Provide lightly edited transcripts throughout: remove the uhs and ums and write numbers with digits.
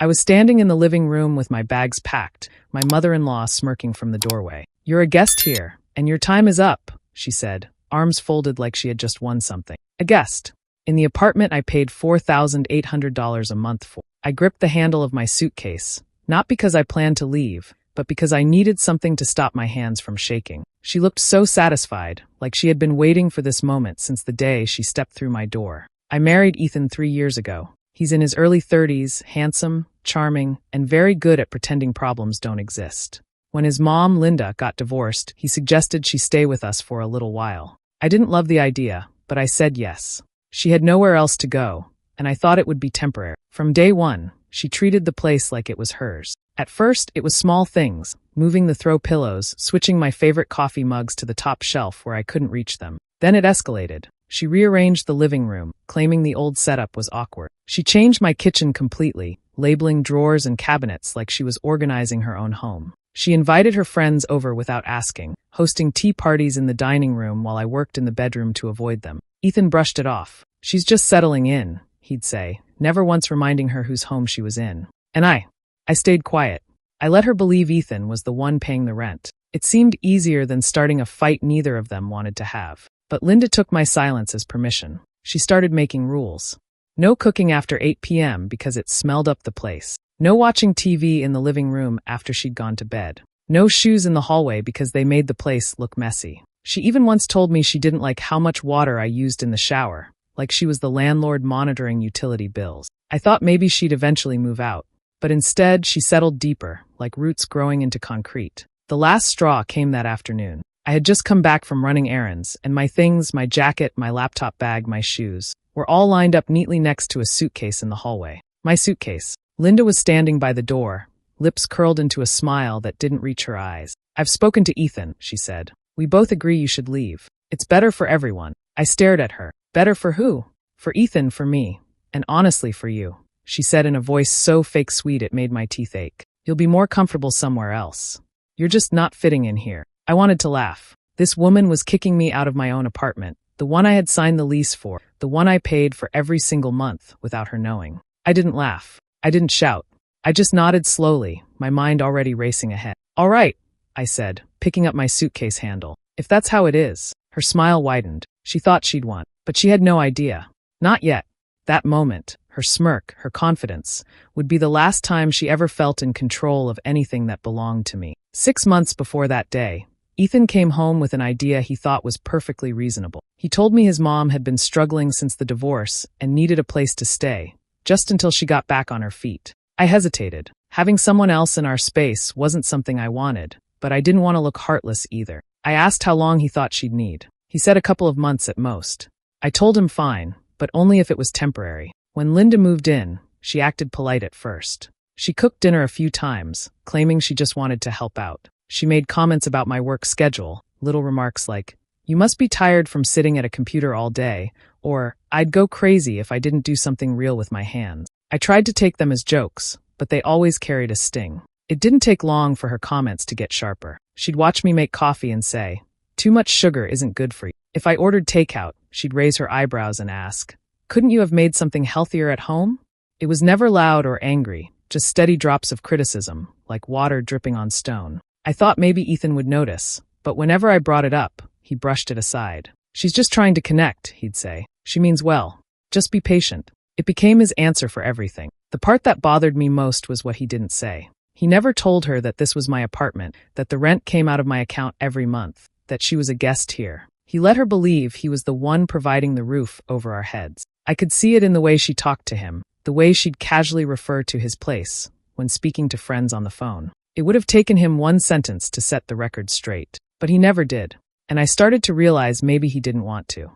I was standing in the living room with my bags packed, my mother-in-law smirking from the doorway. "You're a guest here, and your time is up," she said, arms folded like she had just won something. "A guest. In the apartment I paid $4,800 a month for." I gripped the handle of my suitcase, not because I planned to leave, but because I needed something to stop my hands from shaking. She looked so satisfied, like she had been waiting for this moment since the day she stepped through my door. "I married Ethan 3 years ago. He's in his early 30s, handsome, charming, and very good at pretending problems don't exist. When his mom, Linda, got divorced, he suggested she stay with us for a little while. I didn't love the idea, but I said yes. She had nowhere else to go, and I thought it would be temporary. From day one, she treated the place like it was hers. At first, it was small things, moving the throw pillows, switching my favorite coffee mugs to the top shelf where I couldn't reach them. Then it escalated. She rearranged the living room, claiming the old setup was awkward. She changed my kitchen completely, labeling drawers and cabinets like she was organizing her own home. She invited her friends over without asking, hosting tea parties in the dining room while I worked in the bedroom to avoid them. Ethan brushed it off. "She's just settling in," he'd say, never once reminding her whose home she was in. And I stayed quiet. I let her believe Ethan was the one paying the rent. It seemed easier than starting a fight neither of them wanted to have. But Linda took my silence as permission. She started making rules. No cooking after 8 p.m. because it smelled up the place. No watching TV in the living room after she'd gone to bed. No shoes in the hallway because they made the place look messy. She even once told me she didn't like how much water I used in the shower, like she was the landlord monitoring utility bills. I thought maybe she'd eventually move out, but instead she settled deeper, like roots growing into concrete. The last straw came that afternoon. I had just come back from running errands, and my things, my jacket, my laptop bag, my shoes, were all lined up neatly next to a suitcase in the hallway. My suitcase. Linda was standing by the door, lips curled into a smile that didn't reach her eyes. "I've spoken to Ethan," she said. "We both agree you should leave. It's better for everyone." I stared at her. "Better for who?" "For Ethan, for me, and honestly for you," she said in a voice so fake sweet it made my teeth ache. "You'll be more comfortable somewhere else. You're just not fitting in here." I wanted to laugh. This woman was kicking me out of my own apartment, the one I had signed the lease for, the one I paid for every single month without her knowing. I didn't laugh. I didn't shout. I just nodded slowly, my mind already racing ahead. "All right," I said, picking up my suitcase handle. "If that's how it is." Her smile widened. She thought she'd won, but she had no idea. Not yet. That moment, her smirk, her confidence, would be the last time she ever felt in control of anything that belonged to me. 6 months before that day, Ethan came home with an idea he thought was perfectly reasonable. He told me his mom had been struggling since the divorce and needed a place to stay, just until she got back on her feet. I hesitated. Having someone else in our space wasn't something I wanted, but I didn't want to look heartless either. I asked how long he thought she'd need. He said a couple of months at most. I told him fine, but only if it was temporary. When Linda moved in, she acted polite at first. She cooked dinner a few times, claiming she just wanted to help out. She made comments about my work schedule, little remarks like, "You must be tired from sitting at a computer all day," or "I'd go crazy if I didn't do something real with my hands." I tried to take them as jokes, but they always carried a sting. It didn't take long for her comments to get sharper. She'd watch me make coffee and say, "Too much sugar isn't good for you." If I ordered takeout, she'd raise her eyebrows and ask, "Couldn't you have made something healthier at home?" It was never loud or angry, just steady drops of criticism, like water dripping on stone. I thought maybe Ethan would notice, but whenever I brought it up, he brushed it aside. "She's just trying to connect," he'd say. "She means well. Just be patient." It became his answer for everything. The part that bothered me most was what he didn't say. He never told her that this was my apartment, that the rent came out of my account every month, that she was a guest here. He let her believe he was the one providing the roof over our heads. I could see it in the way she talked to him, the way she'd casually refer to his place when speaking to friends on the phone. It would have taken him one sentence to set the record straight, but he never did, and I started to realize maybe he didn't want to.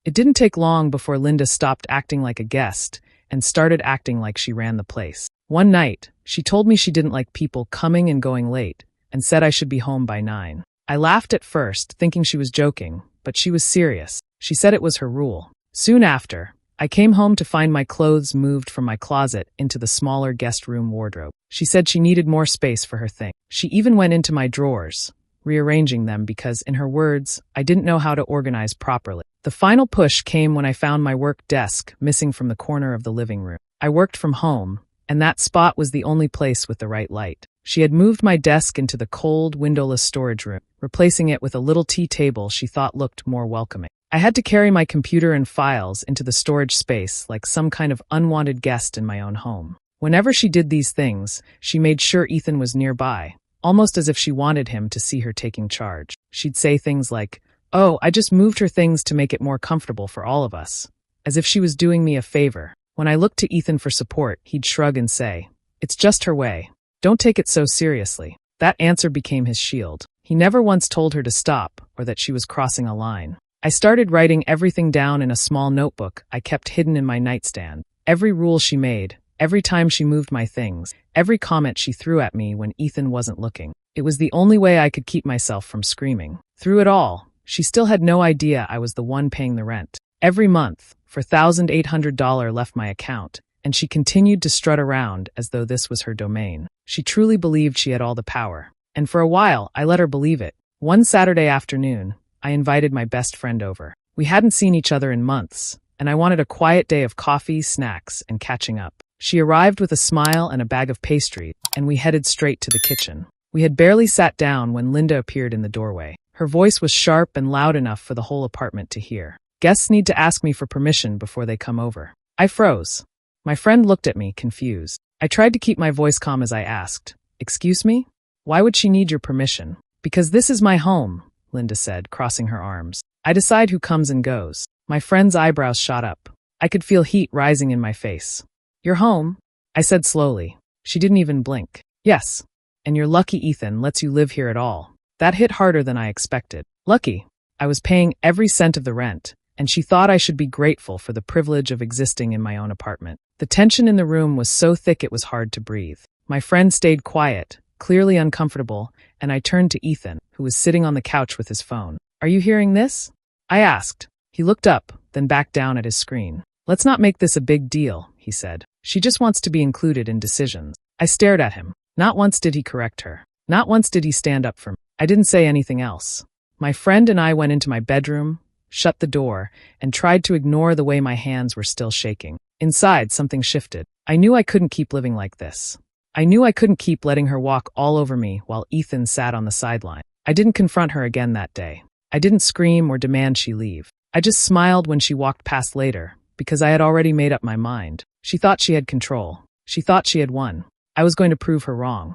It didn't take long before Linda stopped acting like a guest and started acting like she ran the place. One night, she told me she didn't like people coming and going late and said I should be home by 9. I laughed at first, thinking she was joking, but she was serious. She said it was her rule. Soon after, I came home to find my clothes moved from my closet into the smaller guest room wardrobe. She said she needed more space for her thing. She even went into my drawers, rearranging them because, in her words, I didn't know how to organize properly. The final push came when I found my work desk missing from the corner of the living room. I worked from home, and that spot was the only place with the right light. She had moved my desk into the cold, windowless storage room, replacing it with a little tea table she thought looked more welcoming. I had to carry my computer and files into the storage space like some kind of unwanted guest in my own home. Whenever she did these things, she made sure Ethan was nearby, almost as if she wanted him to see her taking charge. She'd say things like, "Oh, I just moved her things to make it more comfortable for all of us," as if she was doing me a favor. When I looked to Ethan for support, he'd shrug and say, "It's just her way. Don't take it so seriously." That answer became his shield. He never once told her to stop or that she was crossing a line. I started writing everything down in a small notebook I kept hidden in my nightstand. Every rule she made, every time she moved my things, every comment she threw at me when Ethan wasn't looking. It was the only way I could keep myself from screaming. Through it all, she still had no idea I was the one paying the rent. Every month, $4,800 left my account, and she continued to strut around as though this was her domain. She truly believed she had all the power. And for a while, I let her believe it. One Saturday afternoon, I invited my best friend over. We hadn't seen each other in months, and I wanted a quiet day of coffee, snacks, and catching up. She arrived with a smile and a bag of pastries, and we headed straight to the kitchen. We had barely sat down when Linda appeared in the doorway. Her voice was sharp and loud enough for the whole apartment to hear. "Guests need to ask me for permission before they come over." I froze. My friend looked at me, confused. I tried to keep my voice calm as I asked, "Excuse me? Why would she need your permission?" "Because this is my home," Linda said, crossing her arms. "I decide who comes and goes." My friend's eyebrows shot up. I could feel heat rising in my face. "Your home?" I said slowly. She didn't even blink. "Yes. And you're lucky Ethan lets you live here at all." That hit harder than I expected. Lucky. I was paying every cent of the rent, and she thought I should be grateful for the privilege of existing in my own apartment. The tension in the room was so thick it was hard to breathe. My friend stayed quiet, clearly uncomfortable, and I turned to Ethan, who was sitting on the couch with his phone. "Are you hearing this?" I asked. He looked up, then back down at his screen. "Let's not make this a big deal," he said. "She just wants to be included in decisions." I stared at him. Not once did he correct her. Not once did he stand up for me. I didn't say anything else. My friend and I went into my bedroom, shut the door, and tried to ignore the way my hands were still shaking. Inside, something shifted. I knew I couldn't keep living like this. I knew I couldn't keep letting her walk all over me while Ethan sat on the sideline. I didn't confront her again that day. I didn't scream or demand she leave. I just smiled when she walked past later, because I had already made up my mind. She thought she had control. She thought she had won. I was going to prove her wrong.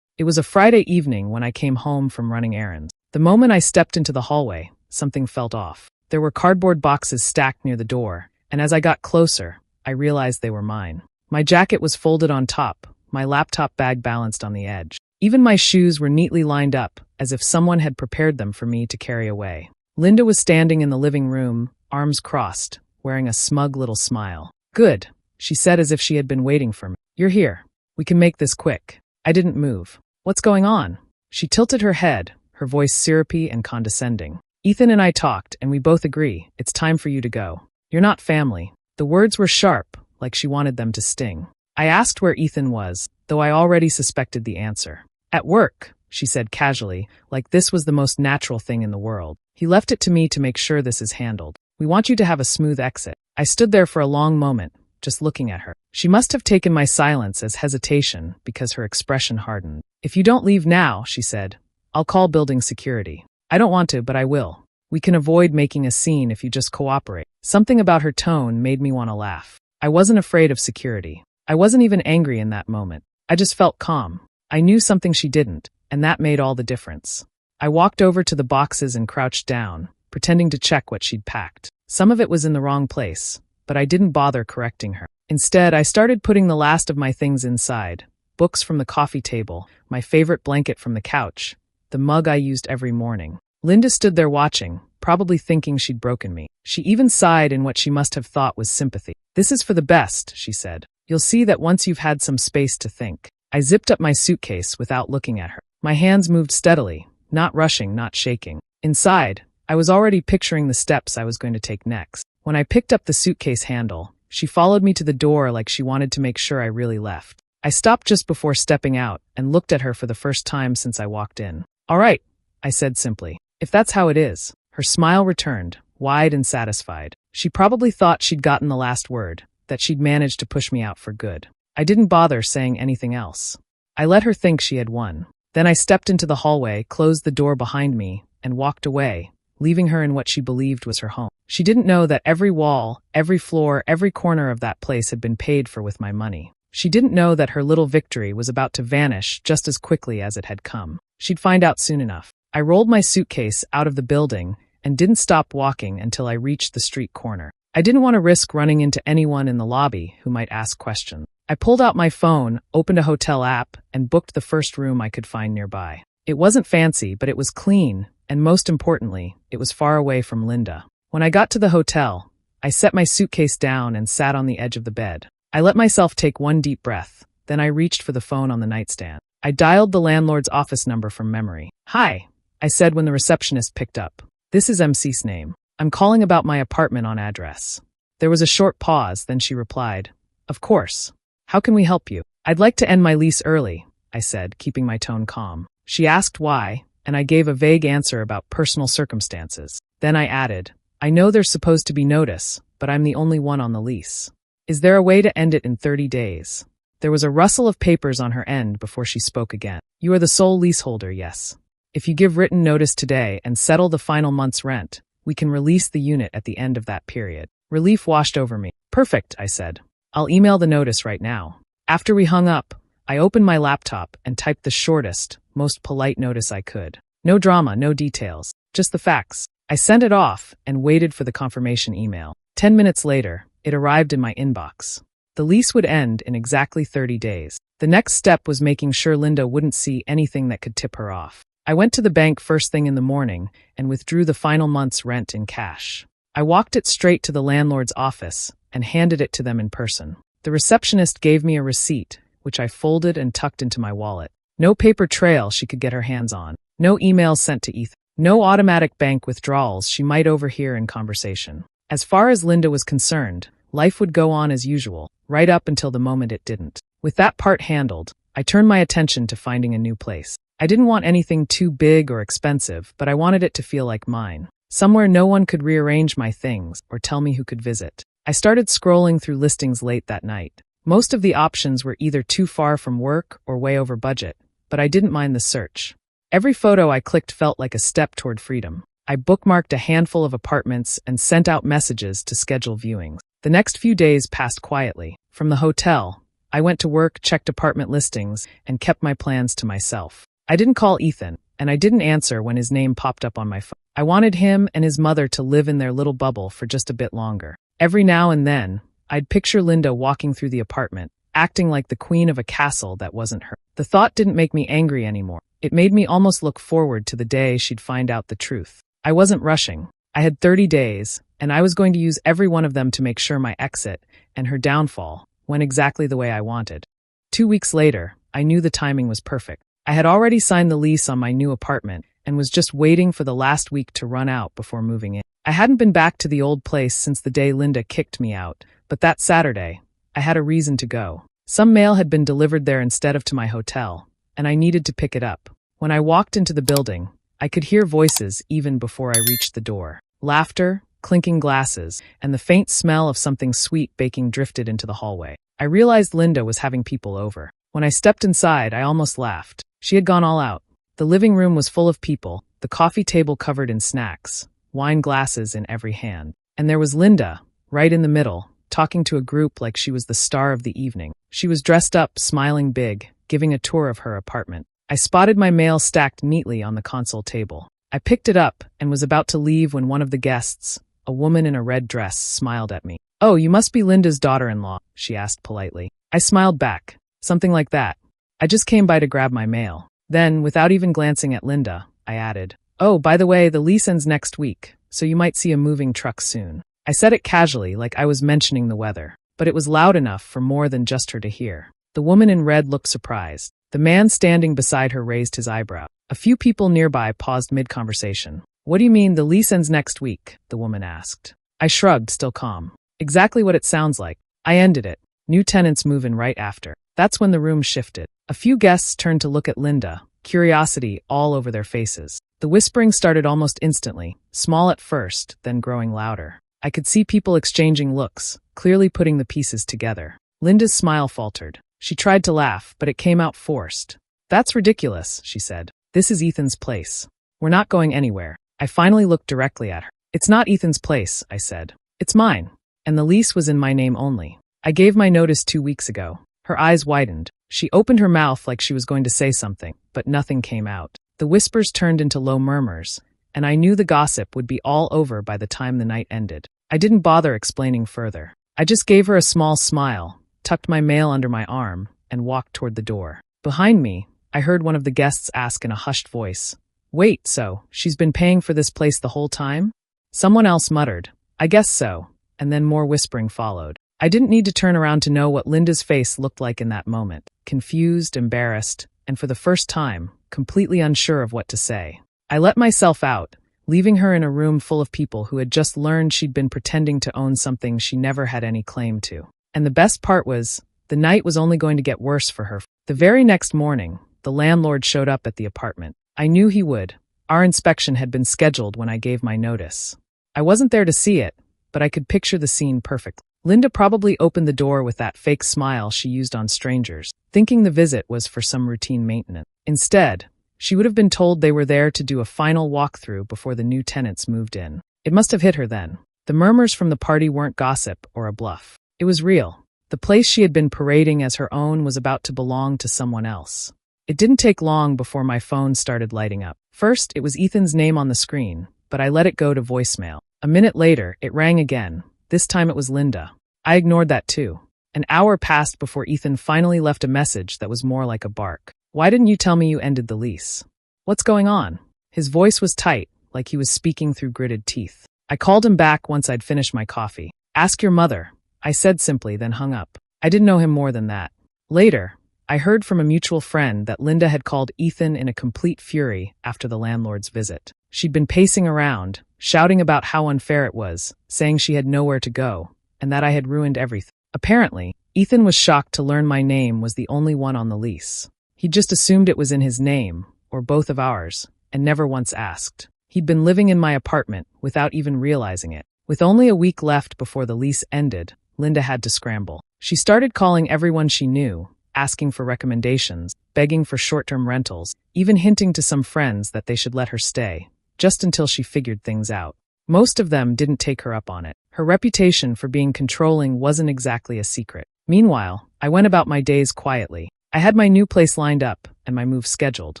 It was a Friday evening when I came home from running errands. The moment I stepped into the hallway, something felt off. There were cardboard boxes stacked near the door, and as I got closer, I realized they were mine. My jacket was folded on top, my laptop bag balanced on the edge. Even my shoes were neatly lined up, as if someone had prepared them for me to carry away. Linda was standing in the living room, arms crossed, wearing a smug little smile. "Good," she said as if she had been waiting for me. "You're here. We can make this quick." I didn't move. "What's going on?" She tilted her head, her voice syrupy and condescending. "Ethan and I talked, and we both agree. It's time for you to go. You're not family." The words were sharp, like she wanted them to sting. I asked where Ethan was, though I already suspected the answer. "At work," she said casually, like this was the most natural thing in the world. "He left it to me to make sure this is handled. We want you to have a smooth exit." I stood there for a long moment, just looking at her. She must have taken my silence as hesitation because her expression hardened. "If you don't leave now," she said, "I'll call building security." "I don't want to, but I will. We can avoid making a scene if you just cooperate." Something about her tone made me want to laugh. I wasn't afraid of security. I wasn't even angry in that moment. I just felt calm. I knew something she didn't, and that made all the difference. I walked over to the boxes and crouched down, pretending to check what she'd packed. Some of it was in the wrong place, but I didn't bother correcting her. Instead, I started putting the last of my things inside. Books from the coffee table, my favorite blanket from the couch, the mug I used every morning. Linda stood there watching, probably thinking she'd broken me. She even sighed in what she must have thought was sympathy. "This is for the best," she said. "You'll see that once you've had some space to think." I zipped up my suitcase without looking at her. My hands moved steadily, not rushing, not shaking. Inside, I was already picturing the steps I was going to take next. When I picked up the suitcase handle, she followed me to the door like she wanted to make sure I really left. I stopped just before stepping out and looked at her for the first time since I walked in. "All right," I said simply. "If that's how it is." Her smile returned, wide and satisfied. She probably thought she'd gotten the last word, that she'd managed to push me out for good. I didn't bother saying anything else. I let her think she had won. Then I stepped into the hallway, closed the door behind me, and walked away, leaving her in what she believed was her home. She didn't know that every wall, every floor, every corner of that place had been paid for with my money. She didn't know that her little victory was about to vanish just as quickly as it had come. She'd find out soon enough. I rolled my suitcase out of the building and didn't stop walking until I reached the street corner. I didn't want to risk running into anyone in the lobby who might ask questions. I pulled out my phone, opened a hotel app, and booked the first room I could find nearby. It wasn't fancy, but it was clean, and most importantly, it was far away from Linda. When I got to the hotel, I set my suitcase down and sat on the edge of the bed. I let myself take one deep breath, then I reached for the phone on the nightstand. I dialed the landlord's office number from memory. "Hi," I said when the receptionist picked up. "This is MC's name. I'm calling about my apartment on address." There was a short pause, then she replied, "Of course. How can we help you?" "I'd like to end my lease early," I said, keeping my tone calm. She asked why, and I gave a vague answer about personal circumstances. Then I added, "I know there's supposed to be notice, but I'm the only one on the lease. Is there a way to end it in 30 days? There was a rustle of papers on her end before she spoke again. "You are the sole leaseholder, yes. If you give written notice today and settle the final month's rent, we can release the unit at the end of that period." Relief washed over me. "Perfect," I said. "I'll email the notice right now." After we hung up, I opened my laptop and typed the shortest, most polite notice I could. No drama, no details, just the facts. I sent it off and waited for the confirmation email. 10 minutes later, it arrived in my inbox. The lease would end in exactly 30 days. The next step was making sure Linda wouldn't see anything that could tip her off. I went to the bank first thing in the morning and withdrew the final month's rent in cash. I walked it straight to the landlord's office and handed it to them in person. The receptionist gave me a receipt, which I folded and tucked into my wallet. No paper trail she could get her hands on. No emails sent to Ethan. No automatic bank withdrawals she might overhear in conversation. As far as Linda was concerned, life would go on as usual, right up until the moment it didn't. With that part handled, I turned my attention to finding a new place. I didn't want anything too big or expensive, but I wanted it to feel like mine. Somewhere no one could rearrange my things or tell me who could visit. I started scrolling through listings late that night. Most of the options were either too far from work or way over budget, but I didn't mind the search. Every photo I clicked felt like a step toward freedom. I bookmarked a handful of apartments and sent out messages to schedule viewings. The next few days passed quietly. From the hotel, I went to work, checked apartment listings, and kept my plans to myself. I didn't call Ethan, and I didn't answer when his name popped up on my phone. I wanted him and his mother to live in their little bubble for just a bit longer. Every now and then, I'd picture Linda walking through the apartment, acting like the queen of a castle that wasn't her. The thought didn't make me angry anymore. It made me almost look forward to the day she'd find out the truth. I wasn't rushing. I had 30 days, and I was going to use every one of them to make sure my exit and her downfall went exactly the way I wanted. 2 weeks later, I knew the timing was perfect. I had already signed the lease on my new apartment and was just waiting for the last week to run out before moving in. I hadn't been back to the old place since the day Linda kicked me out, but that Saturday, I had a reason to go. Some mail had been delivered there instead of to my hotel, and I needed to pick it up. When I walked into the building, I could hear voices even before I reached the door. Laughter, clinking glasses, and the faint smell of something sweet baking drifted into the hallway. I realized Linda was having people over. When I stepped inside, I almost laughed. She had gone all out. The living room was full of people, the coffee table covered in snacks, wine glasses in every hand. And there was Linda, right in the middle, talking to a group like she was the star of the evening. She was dressed up, smiling big, giving a tour of her apartment. I spotted my mail stacked neatly on the console table. I picked it up and was about to leave when one of the guests, a woman in a red dress, smiled at me. "Oh, you must be Linda's daughter-in-law," she asked politely. I smiled back. Something like that. "I just came by to grab my mail." Then, without even glancing at Linda, I added, "Oh, by the way, the lease ends next week, so you might see a moving truck soon." I said it casually, like I was mentioning the weather, but it was loud enough for more than just her to hear. The woman in red looked surprised. The man standing beside her raised his eyebrow. A few people nearby paused mid-conversation. "What do you mean the lease ends next week?" the woman asked. I shrugged, still calm. "Exactly what it sounds like. I ended it. New tenants move in right after." That's when the room shifted. A few guests turned to look at Linda, curiosity all over their faces. The whispering started almost instantly, small at first, then growing louder. I could see people exchanging looks, clearly putting the pieces together. Linda's smile faltered. She tried to laugh, but it came out forced. That's ridiculous, she said. This is Ethan's place. We're not going anywhere. I finally looked directly at her. It's not Ethan's place, I said. It's mine. And the lease was in my name only. I gave my notice 2 weeks ago. Her eyes widened. She opened her mouth like she was going to say something, but nothing came out. The whispers turned into low murmurs, and I knew the gossip would be all over by the time the night ended. I didn't bother explaining further. I just gave her a small smile, tucked my mail under my arm, and walked toward the door. Behind me, I heard one of the guests ask in a hushed voice, "Wait, so she's been paying for this place the whole time?" Someone else muttered, "I guess so," and then more whispering followed. I didn't need to turn around to know what Linda's face looked like in that moment. Confused, embarrassed, and for the first time, completely unsure of what to say. I let myself out, leaving her in a room full of people who had just learned she'd been pretending to own something she never had any claim to. And the best part was, the night was only going to get worse for her. The very next morning, the landlord showed up at the apartment. I knew he would. Our inspection had been scheduled when I gave my notice. I wasn't there to see it, but I could picture the scene perfectly. Linda probably opened the door with that fake smile she used on strangers, thinking the visit was for some routine maintenance. Instead, she would have been told they were there to do a final walkthrough before the new tenants moved in. It must have hit her then. The murmurs from the party weren't gossip or a bluff. It was real. The place she had been parading as her own was about to belong to someone else. It didn't take long before my phone started lighting up. First, it was Ethan's name on the screen, but I let it go to voicemail. A minute later, it rang again. This time it was Linda. I ignored that too. An hour passed before Ethan finally left a message that was more like a bark. "Why didn't you tell me you ended the lease? What's going on?" His voice was tight, like he was speaking through gritted teeth. I called him back once I'd finished my coffee. "Ask your mother," I said simply, then hung up. I didn't know him more than that. Later, I heard from a mutual friend that Linda had called Ethan in a complete fury after the landlord's visit. She'd been pacing around, shouting about how unfair it was, saying she had nowhere to go, and that I had ruined everything. Apparently, Ethan was shocked to learn my name was the only one on the lease. He'd just assumed it was in his name, or both of ours, and never once asked. He'd been living in my apartment without even realizing it. With only a week left before the lease ended, Linda had to scramble. She started calling everyone she knew, asking for recommendations, begging for short-term rentals, even hinting to some friends that they should let her stay, just until she figured things out. Most of them didn't take her up on it. Her reputation for being controlling wasn't exactly a secret. Meanwhile, I went about my days quietly. I had my new place lined up and my move scheduled.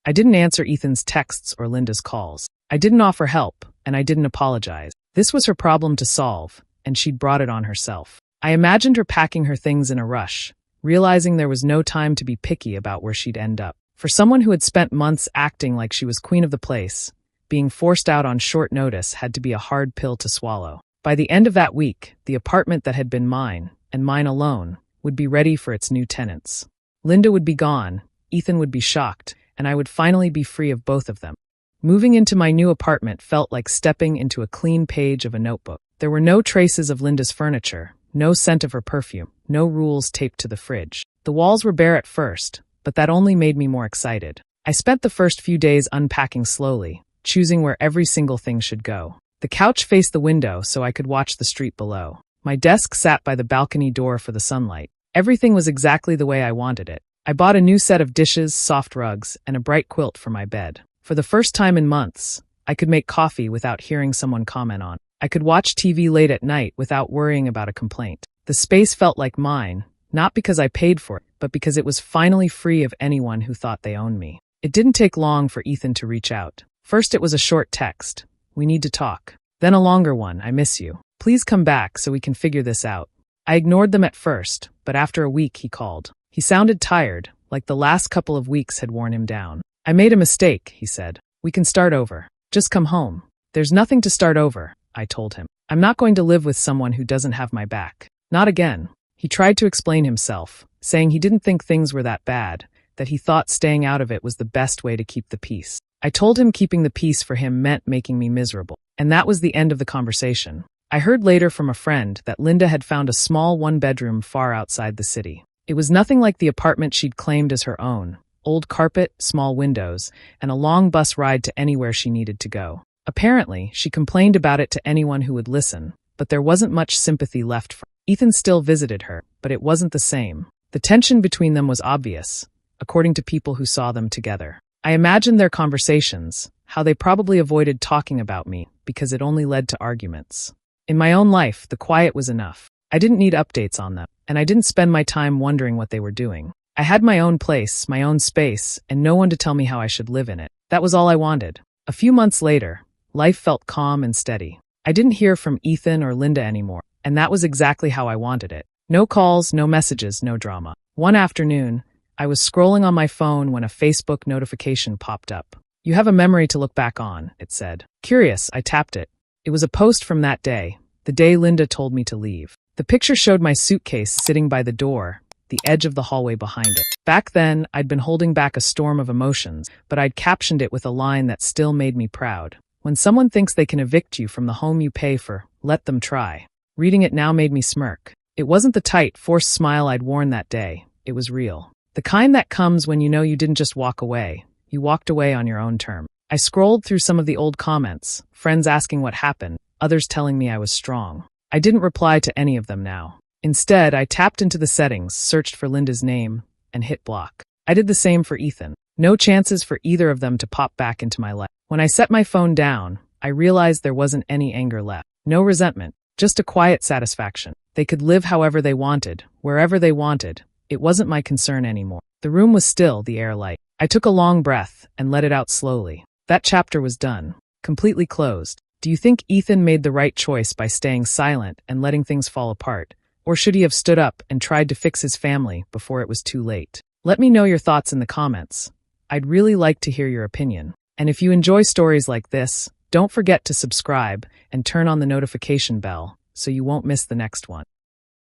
I didn't answer Ethan's texts or Linda's calls. I didn't offer help, and I didn't apologize. This was her problem to solve, and she'd brought it on herself. I imagined her packing her things in a rush, realizing there was no time to be picky about where she'd end up. For someone who had spent months acting like she was queen of the place, being forced out on short notice had to be a hard pill to swallow. By the end of that week, the apartment that had been mine, and mine alone, would be ready for its new tenants. Linda would be gone, Ethan would be shocked, and I would finally be free of both of them. Moving into my new apartment felt like stepping into a clean page of a notebook. There were no traces of Linda's furniture, no scent of her perfume, no rules taped to the fridge. The walls were bare at first, but that only made me more excited. I spent the first few days unpacking slowly, choosing where every single thing should go. The couch faced the window so I could watch the street below. My desk sat by the balcony door for the sunlight. Everything was exactly the way I wanted it. I bought a new set of dishes, soft rugs, and a bright quilt for my bed. For the first time in months, I could make coffee without hearing someone comment on it. I could watch TV late at night without worrying about a complaint. The space felt like mine, not because I paid for it, but because it was finally free of anyone who thought they owned me. It didn't take long for Ethan to reach out. First it was a short text. "We need to talk." Then a longer one. "I miss you. Please come back so we can figure this out." I ignored them at first, but after a week he called. He sounded tired, like the last couple of weeks had worn him down. "I made a mistake," he said. "We can start over. Just come home." "There's nothing to start over," I told him. "I'm not going to live with someone who doesn't have my back. Not again." He tried to explain himself, saying he didn't think things were that bad, that he thought staying out of it was the best way to keep the peace. I told him keeping the peace for him meant making me miserable. And that was the end of the conversation. I heard later from a friend that Linda had found a small one-bedroom far outside the city. It was nothing like the apartment she'd claimed as her own. Old carpet, small windows, and a long bus ride to anywhere she needed to go. Apparently, she complained about it to anyone who would listen, but there wasn't much sympathy left for her. Ethan still visited her, but it wasn't the same. The tension between them was obvious, according to people who saw them together. I imagined their conversations, how they probably avoided talking about me because it only led to arguments. In my own life, the quiet was enough. I didn't need updates on them, and I didn't spend my time wondering what they were doing. I had my own place, my own space, and no one to tell me how I should live in it. That was all I wanted. A few months later, life felt calm and steady. I didn't hear from Ethan or Linda anymore, and that was exactly how I wanted it. No calls, no messages, no drama. One afternoon, I was scrolling on my phone when a Facebook notification popped up. "You have a memory to look back on," it said. Curious, I tapped it. It was a post from that day, the day Linda told me to leave. The picture showed my suitcase sitting by the door, the edge of the hallway behind it. Back then, I'd been holding back a storm of emotions, but I'd captioned it with a line that still made me proud. "When someone thinks they can evict you from the home you pay for, let them try." Reading it now made me smirk. It wasn't the tight, forced smile I'd worn that day. It was real. The kind that comes when you know you didn't just walk away. You walked away on your own terms. I scrolled through some of the old comments, friends asking what happened, others telling me I was strong. I didn't reply to any of them now. Instead, I tapped into the settings, searched for Linda's name, and hit block. I did the same for Ethan. No chances for either of them to pop back into my life. When I set my phone down, I realized there wasn't any anger left. No resentment, just a quiet satisfaction. They could live however they wanted, wherever they wanted. It wasn't my concern anymore. The room was still, the air light. I took a long breath and let it out slowly. That chapter was done, completely closed. Do you think Ethan made the right choice by staying silent and letting things fall apart? Or should he have stood up and tried to fix his family before it was too late? Let me know your thoughts in the comments. I'd really like to hear your opinion. And if you enjoy stories like this, don't forget to subscribe and turn on the notification bell so you won't miss the next one.